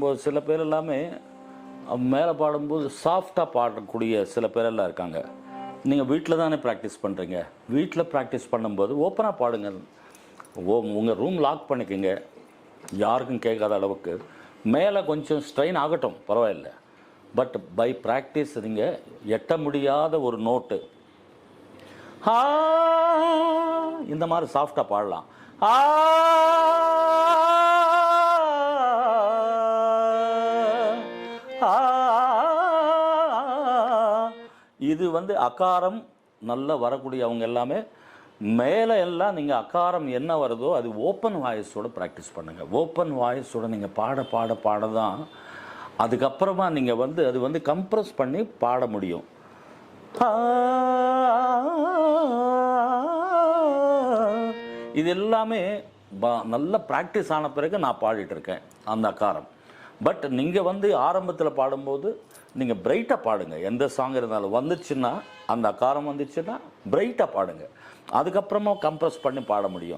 சில பேர் எல்லாமே மேலே பாடும்போது சாஃப்டாக பாடக்கூடிய சில பேரெல்லாம் இருக்காங்க. நீங்கள் வீட்டில் தானே ப்ராக்டிஸ் பண்ணுறீங்க. வீட்டில் ப்ராக்டிஸ் பண்ணும்போது ஓப்பனாக பாடுங்க. உங்கள் ரூம் லாக் பண்ணிக்கோங்க, யாருக்கும் கேட்காத அளவுக்கு. மேலே கொஞ்சம் ஸ்ட்ரெயின் ஆகட்டும், பரவாயில்லை. பட் பை ப்ராக்டிஸ் நீங்கள் எட்ட முடியாத ஒரு நோட்டு இந்த மாதிரி சாஃப்டாக பாடலாம். இது அகாரம் நல்லா வரக்கூடிய அவங்க எல்லாமே மேலே எல்லாம் நீங்கள் அகாரம் என்ன வருதோ அது ஓப்பன் வாய்ஸோடு ப்ராக்டிஸ் பண்ணுங்கள். ஓப்பன் வாய்ஸோடு நீங்கள் பாட பாட பாட தான் அதுக்கப்புறமா நீங்கள் அது கம்ப்ரஸ் பண்ணி பாட முடியும். இது எல்லாமே நல்ல ப்ராக்டிஸ் ஆன பிறகு நான் பாடிட்டுருக்கேன் அந்த அகாரம். பட் நீங்கள் ஆரம்பத்தில் பாடும்போது நீங்கள் பிரைட்டாக பாடுங்க. எந்த சாங் இருந்தாலும் வந்துச்சுன்னா, அந்த அகாரம் வந்துச்சுன்னா பிரைட்டாக பாடுங்க. அதுக்கப்புறமா கம்ப்ரஸ் பண்ணி பாட முடியும்.